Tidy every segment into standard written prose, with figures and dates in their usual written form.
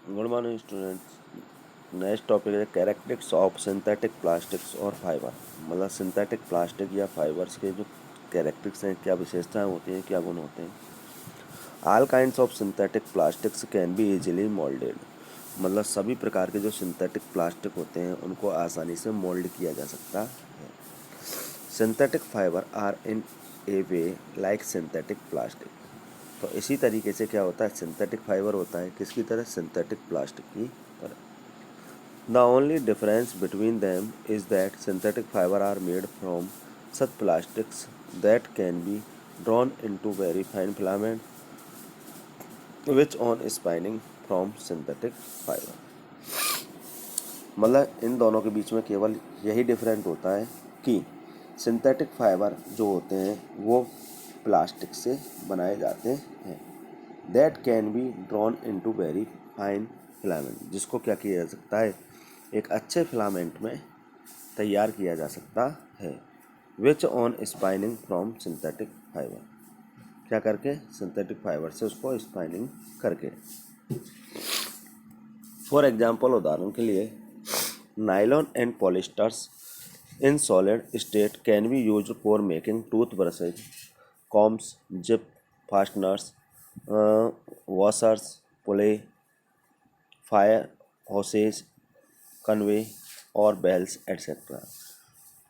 Good morning students. Next topic है characteristics of synthetic plastics और fibre. मतलब synthetic plastic या फाइबर्स के जो कैरेक्टरिस्टिक्स हैं, क्या विशेषताएं होती हैं, क्या गुण होते हैं। All kinds of synthetic plastics can be easily moulded. मतलब सभी प्रकार के जो सिंथेटिक प्लास्टिक होते हैं उनको आसानी से मोल्ड किया जा सकता है। Synthetic fibre are in a way like synthetic plastic. तो इसी तरीके से क्या होता है, सिंथेटिक फाइबर होता है किसकी तरह, सिंथेटिक प्लास्टिक की तरह। The only difference between them is that synthetic fibre are made from such plastics that can be drawn into very fine filament which on spinning from synthetic fiber। मतलब इन दोनों के बीच में केवल यही डिफरेंट होता है कि सिंथेटिक फाइबर जो होते हैं वो प्लास्टिक से बनाए जाते हैं। That can be drawn into very fine filament, जिसको क्या किया जा सकता है, एक अच्छे फिलामेंट में तैयार किया जा सकता है। Which on spinning from synthetic fibre, क्या करके, सिंथेटिक फाइबर से उसको स्पाइनिंग करके। फॉर एग्जाम्पल, उदाहरण के लिए, nylon and polyesters in solid state can be used for making tooth brushes, combs, zip fasteners, washers, pulley, fire hoses, conveyor belts etcetera.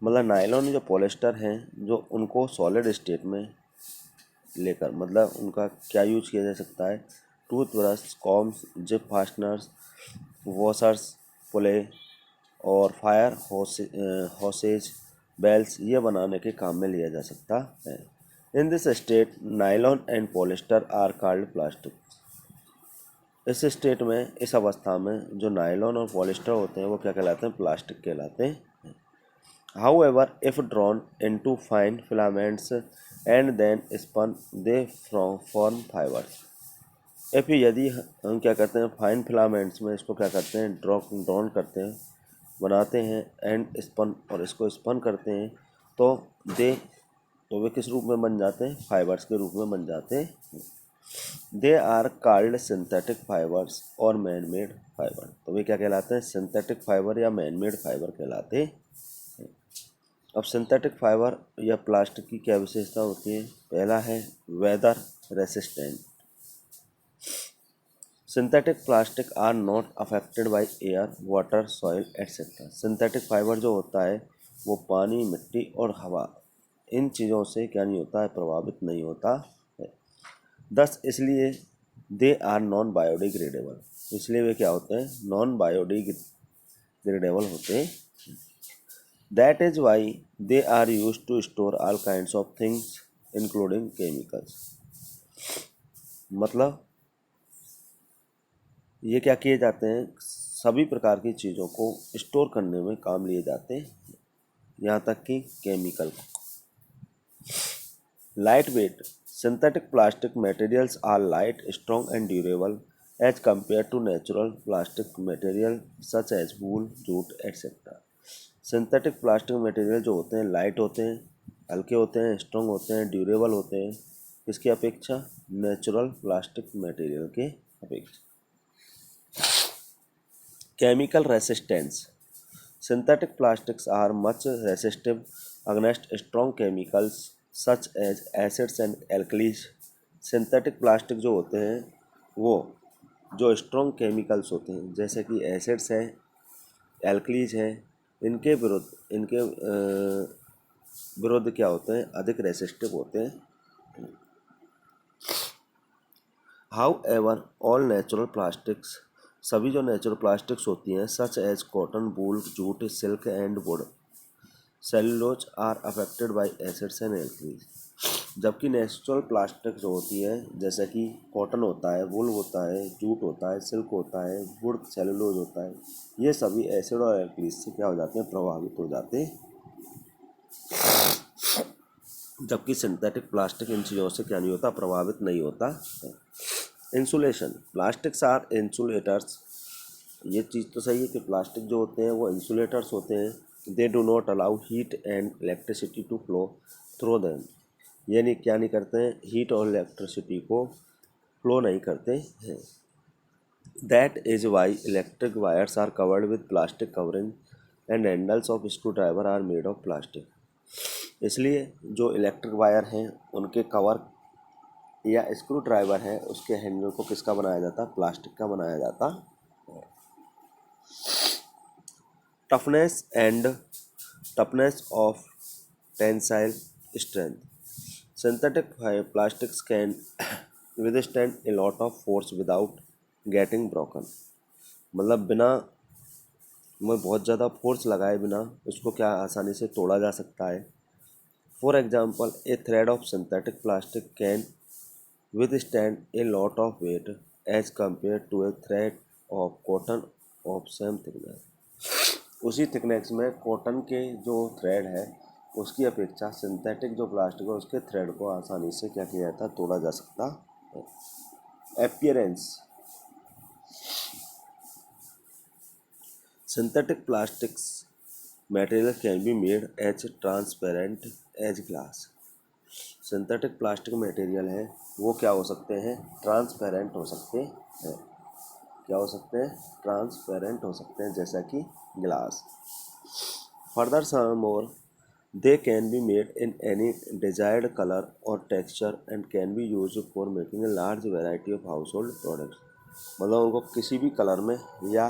मतलब nylon जो पॉलिस्टर हैं, जो उनको सॉलिड स्टेट में लेकर, मतलब उनका क्या यूज किया जा सकता है, toothbrush, combs, zip fasteners, washers, pulley और फायर हॉसेज, बेल्स, ये बनाने के काम में लिया जा सकता है। In this state nylon and polyester are called plastic. इस स्टेट में, इस अवस्था में जो नायलॉन और पॉलिस्टर होते हैं वो क्या कहलाते हैं, प्लास्टिक कहलाते हैं। However, if drawn into fine filaments and then spun, they form fibers. if यदि हम क्या करते हैं, फाइन फिलामेंट्स में इसको क्या करते हैं, ड्रॉन करते हैं, बनाते हैं, एंड स्पन, और इसको स्पन करते हैं, तो दे तो वे किस रूप में बन जाते हैं, फाइबर्स के रूप में बन जाते हैं। They are called synthetic fibres और मैन मेड फाइबर। तो वे क्या कहलाते हैं, सिंथेटिक फाइबर या मैन मेड फाइबर कहलाते हैं। अब सिंथेटिक फाइबर या प्लास्टिक की क्या विशेषता होती है। पहला है weather resistant. Synthetic plastic are not affected by air, water, soil etcetera. Synthetic fibre जो होता है वो पानी, मिट्टी और हवा, इन चीज़ों से क्या नहीं होता है, प्रभावित नहीं होता है। दस इसलिए दे आर नॉन बायोडिग्रेडेबल, इसलिए वे क्या होते हैं, नॉन बायोडिग्रेडेबल होते हैं। That is why they are used to store all kinds of things including chemicals। मतलब ये क्या किए जाते हैं, सभी प्रकार की चीज़ों को स्टोर करने में काम लिए जाते हैं, यहाँ तक कि chemical. Light weight. Synthetic plastic materials are light, strong and durable as compare to natural plastic material such as wool, jute etcetera. Synthetic plastic material जो होते हैं लाइट होते हैं, हल्के होते हैं, स्ट्रॉन्ग होते हैं, ड्यूरेबल होते हैं, किसकी अपेक्षा, नेचुरल प्लास्टिक मटेरियल के अपेक्षा। Chemical resistance. Synthetic plastics are much resistive against strong chemicals such as acids and alkalis. Synthetic plastic जो होते हैं वो जो स्ट्रॉन्ग केमिकल्स होते हैं, जैसे कि एसिड्स हैं, एल्कलीज हैं, इनके विरुद्ध क्या होते हैं, अधिक रेसिस्टिव होते हैं। However all natural plastics, सभी जो नेचुरल प्लास्टिक्स होती हैं, such as cotton, wool, jute, silk and wood, cellulose, are affected by acids and alkalis. जबकि नेचुरल प्लास्टिक जो होती है, जैसे कि कॉटन होता है, वूल होता है, जूट होता है, सिल्क होता है, वुड, सेलुलोज होता है, ये सभी एसिड और एल्कलीज से क्या हो जाते हैं, प्रभावित हो जाते हैं। जबकि सिंथेटिक प्लास्टिक इन चीज़ों से क्या नहीं होता, प्रभावित नहीं होता है। इंसुलेशन। Plastics are insulators. ये चीज़ तो सही है कि प्लास्टिक जो होते हैं वो इंसुलेटर्स होते हैं। They do not allow heat and electricity to flow through them. यानी क्या नहीं करते हैं, हीट और इलेक्ट्रिसिटी को फ्लो नहीं करते हैं। That is why electric wires are covered with plastic covering and handles of screwdriver are made of plastic. इसलिए जो इलेक्ट्रिक वायर हैं उनके कवर या स्क्रू ड्राइवर है उसके हैंडल को किसका बनाया जाता, प्लास्टिक का बनाया जाता। Toughness and toughness of tensile strength, synthetic plastics can withstand a lot of force without getting broken। मतलब बिना में बहुत ज़्यादा फोर्स लगाए बिना उसको क्या आसानी से तोड़ा जा सकता है। For example A thread of synthetic plastic can withstand a lot of weight as compared to a thread of cotton of same thickness। उसी थिकनेस में कॉटन के जो थ्रेड है उसकी अपेक्षा सिंथेटिक जो प्लास्टिक है उसके थ्रेड को आसानी से क्या किया जाता है, तोड़ा जा सकता है। Appearance, synthetic plastics material can be made as transparent as glass। Synthetic plastic material है वो क्या हो सकते हैं, ट्रांसपेरेंट हो सकते हैं। क्या हो सकते हैं, ट्रांसपेरेंट हो सकते हैं जैसा कि glass. Further some more they can be made in any desired colour और texture and can be use for making a large variety of household products. मतलब उनको किसी भी कलर में या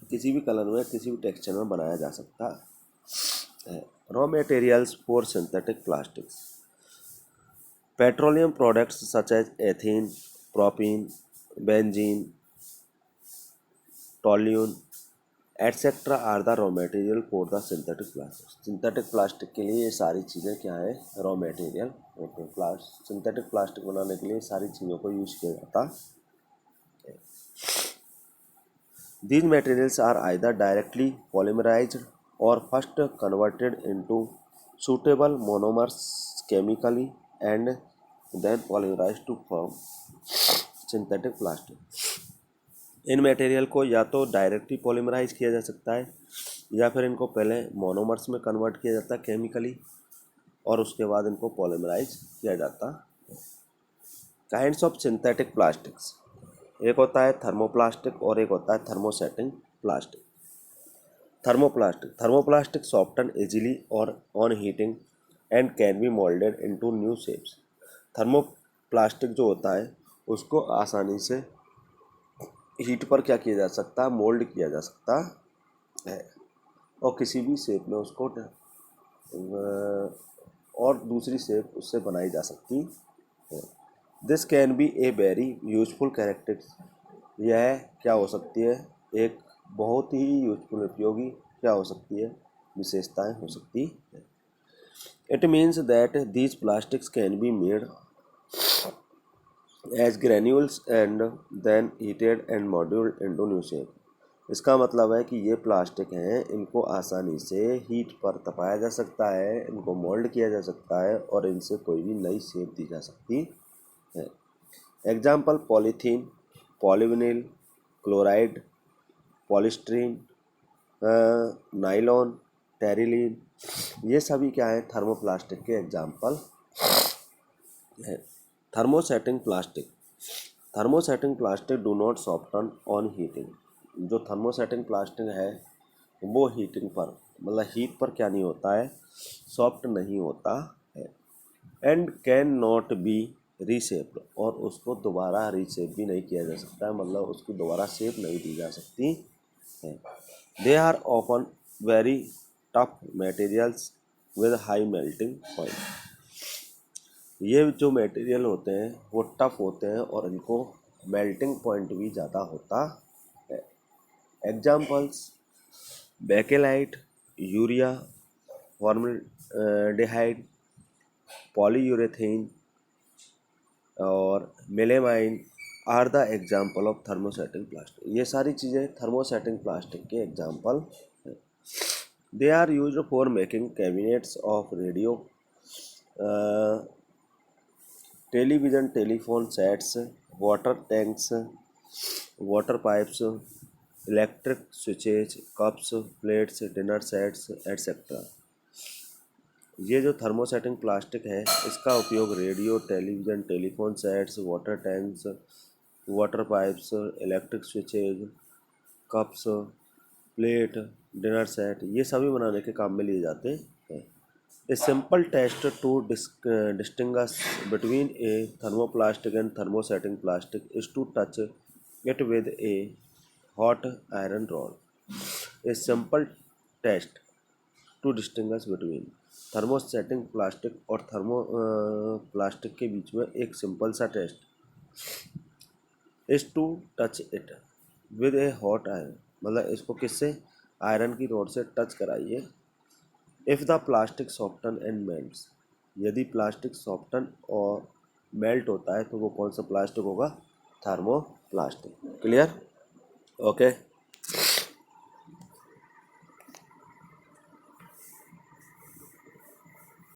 किसी भी कलर में किसी भी टेक्सचर में बनाया जा सकता है। Raw materials for synthetic plastics, petroleum products such as ethene, propene, benzene, toluene etcetera are the raw material for the synthetic plastic. Synthetic plastic के लिए ये सारी चीज़ें क्या है, रॉ मटेरियल होते हैं। सिंथेटिक प्लास्टिक बनाने के लिए सारी चीज़ों को यूज किया जाता है। These materials are either directly polymerized or first converted into suitable monomers chemically and then polymerized to form synthetic plastic। In material को या तो डायरेक्टली पॉलीमराइज किया जा सकता है या फिर इनको पहले मोनोमर्स में कन्वर्ट किया जाता है केमिकली और उसके बाद इनको पॉलीमराइज किया जाता है। काइंड्स ऑफ सिंथेटिक प्लास्टिक्स, एक होता है थर्मोप्लास्टिक और एक होता है thermosetting plastic. Thermoplastic soften easily और on heating and can be moulded into new shapes. Thermoplastic जो होता है उसको आसानी से हीट पर क्या किया जा सकता है, मोल्ड किया जा सकता है और किसी भी शेप में उसको और दूसरी शेप उससे बनाई जा सकती है। This can be a very useful characteristic, यह क्या हो सकती है, एक बहुत ही यूजफुल उपयोगी क्या हो सकती है, विशेषताएं हो सकती है। It means that these plastics can be made as granules and then heated and moulded into new shape. इसका मतलब है कि ये प्लास्टिक हैं, इनको आसानी से हीट पर तपाया जा सकता है, इनको मोल्ड किया जा सकता है और इनसे कोई भी नई शेप दी जा सकती है। Example polythene, polyvinyl chloride, polystyrene, nylon, terylene, ये सभी क्या है, थर्मोप्लास्टिक के एग्जाम्पल है। Thermosetting plastic, thermosetting plastic do not soften on heating. जो थर्मोसेटिंग प्लास्टिक है वो हीटिंग पर मतलब हीट पर क्या नहीं होता है, सॉफ्ट नहीं होता है। And can not be reshaped, और उसको दोबारा रीशेप भी नहीं किया जा सकता है, मतलब उसकी दोबारा शेप नहीं दी जा सकती है। They are often very tough materials with high melting point. ये जो मटेरियल होते हैं वो टफ होते हैं और इनको मेल्टिंग पॉइंट भी ज़्यादा होता है। Examples Bakelite, urea, formaldehyde, polyurethane और melamine are the example of thermosetting plastic. ये सारी चीज़ें थर्मोसेटिंग प्लास्टिक के एग्जाम्पल हैं। They are used for making cabinets of radio, television, telephone sets, water tanks, water pipes, electric switches, cups, plates, dinner sets etcetera. ये जो thermosetting plastic है इसका उपयोग radio, television, telephone sets, water tanks, water pipes, electric switches, cups, plate, dinner set ये सभी बनाने के काम में लिए जाते हैं। A simple test to distinguish between a thermoplastic and thermosetting plastic is to touch it with a hot iron rod. A simple test to distinguish between thermosetting plastic और थर्मो प्लास्टिक के बीच में एक सिंपल सा test is to touch it with a hot iron, मतलब इसको किससे, iron की रॉड से टच कराइए। If the plastic soften and melts, यदि प्लास्टिक सॉफ्टन और मेल्ट होता है तो वो कौन सा प्लास्टिक होगा, थर्मो प्लास्टिक। क्लियर? ओके।